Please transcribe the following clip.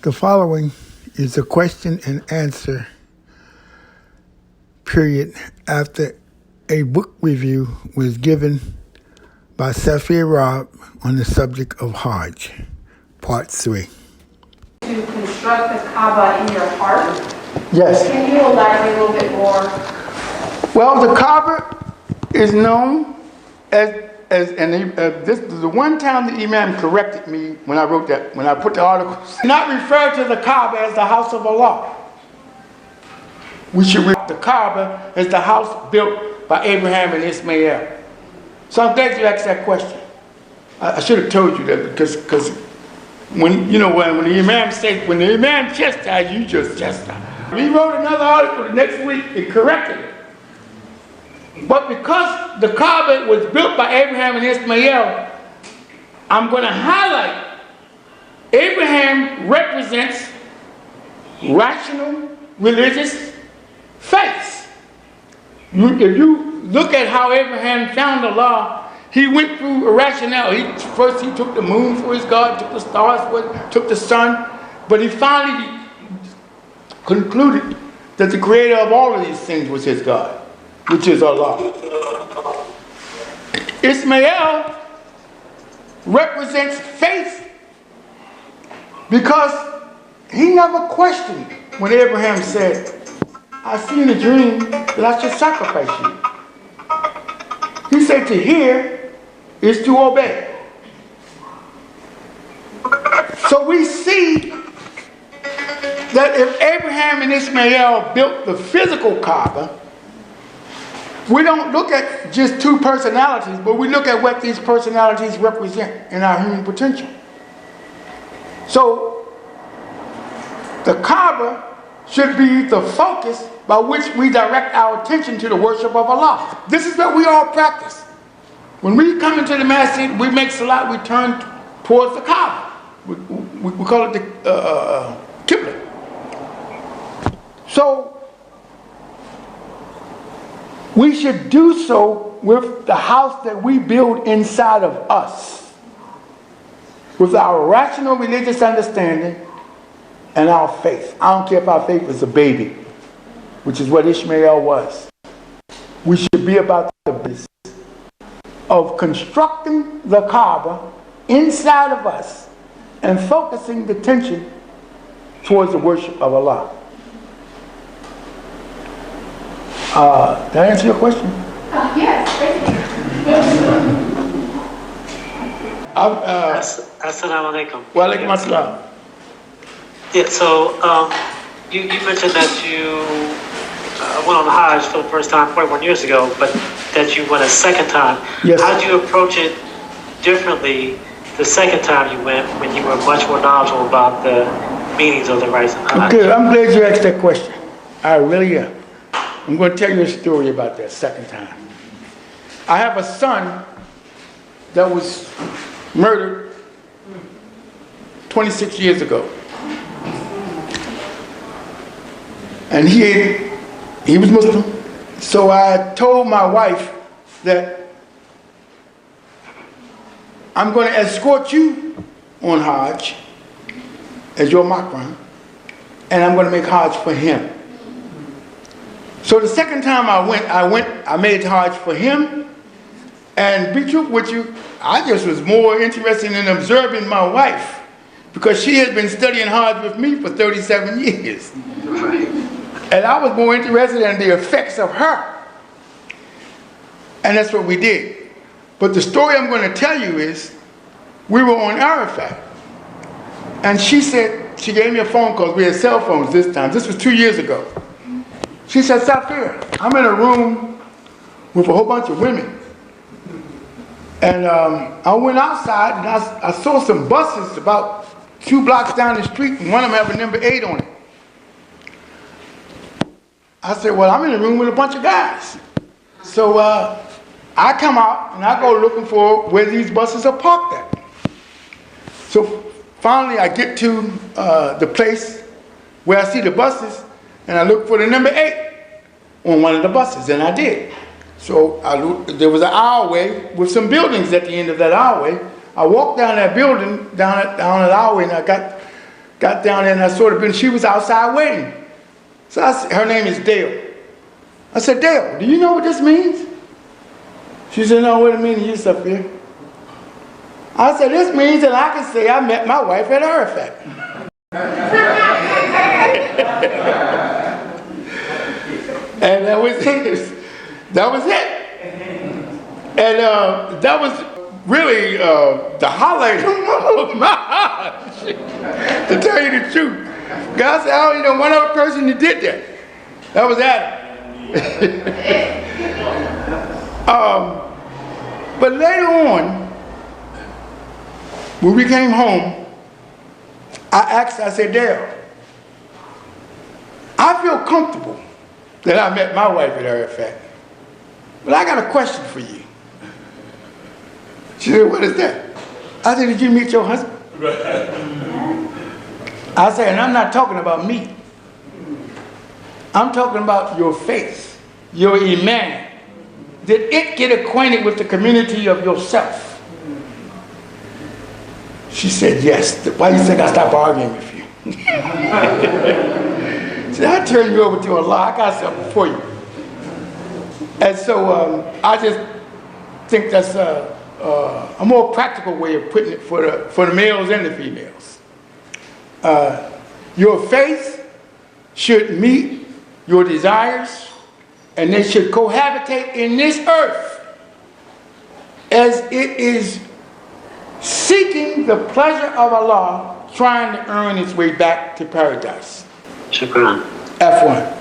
The following is a question and answer period after a book review was given by Saafir on the subject of HAJJ, Part 3. To construct the Kaaba in your heart? Yes. Can you elaborate a little bit more? Well, the Kaaba is known this is the one time the Imam corrected me when I wrote that, when I put the article. Not refer to the Kaaba as the house of Allah. We should refer to the Kaaba as the house built by Abraham and Ismail. So I'm glad you asked that question. I should have told you that because when the Imam said, when the Imam chastised you, just chastise. He wrote another article the next week and corrected it. But because the Kaaba was built by Abraham and Ismail, I'm going to highlight Abraham represents rational religious faith. If you look at how Abraham found Allah, he went through a rationale. First he took the moon for his God, took the stars for it, took the sun, but he finally concluded that the creator of all of these things was his God, which is Allah. Ismail represents faith because he never questioned when Abraham said, I see in a dream that I should sacrifice you. He said to hear is to obey. So we see that if Abraham and Ismail built the physical Kaaba, we don't look at just two personalities, but we look at what these personalities represent in our human potential. So the Kaaba should be the focus by which we direct our attention to the worship of Allah. This is what we all practice. When we come into the masjid, we make salat, we turn towards the Kaaba. We call it the Qibla. So we should do so with the house that we build inside of us, with our rational religious understanding and our faith. I don't care if our faith is a baby, which is what Ishmael was. We should be about the business of constructing the Kaaba inside of us and focusing the attention towards the worship of Allah. Did I answer your question? Yes. Assalamu alaikum. Wa alaikum assalam. Yeah, so you mentioned that you went on Hajj for the first time 41 years ago, but that you went a second time. Yes. How did you approach it differently the second time you went when you were much more knowledgeable about the meanings of the rites of Hajj? Good. I'm glad you asked that question. I really am. I'm going to tell you a story about that second time. I have a son that was murdered 26 years ago. And he was Muslim. So I told my wife that I'm going to escort you on Hajj as your mahram, and I'm going to make Hajj for him. So the second time I made Hajj for him, and be truthful with you, I just was more interested in observing my wife because she had been studying Hajj with me for 37 years. And I was more interested in the effects of her. And that's what we did. But the story I'm going to tell you is, we were on Arafat. And she said, she gave me a phone call. We had cell phones this time. This was 2 years ago. She said, Saafir, I'm in a room with a whole bunch of women. And I went outside and I saw some buses about 2 blocks down the street, and one of them had a number 8 on it. I said, well, I'm in a room with a bunch of guys. So I come out and I go looking for where these buses are parked at. So finally I get to the place where I see the buses, and I look for the number 8 on one of the buses, and I did. So there was an aisleway with some buildings at the end of that aisleway. I walked down that building, down that aisleway, and I got got down there and I saw the building. She was outside waiting. So her name is Dale. I said, Dale, do you know what this means? She said, no, what it means to you, Saafir? I said, this means that I can say I met my wife at Arafat. And that was it. That was it. And that was really the highlight of my Hajj, to tell you the truth. God said, I only know one other person that did that. That was Adam. But later on, when we came home, I said, Dale, I feel comfortable that I met my wife at Arafat. But I got a question for you. She said, what is that? I said, did you meet your husband? I said, and I'm not talking about me. I'm talking about your faith, your iman. Did it get acquainted with the community of yourself? She said, yes. Why do you think I stopped arguing with you? She said, I'll turn you over to Allah. I got something for you. And so I just think that's a more practical way of putting it for the males and the females. Your faith should meet your desires, and they should cohabitate in this earth as it is seeking the pleasure of Allah, trying to earn its way back to paradise. Shukran. F1.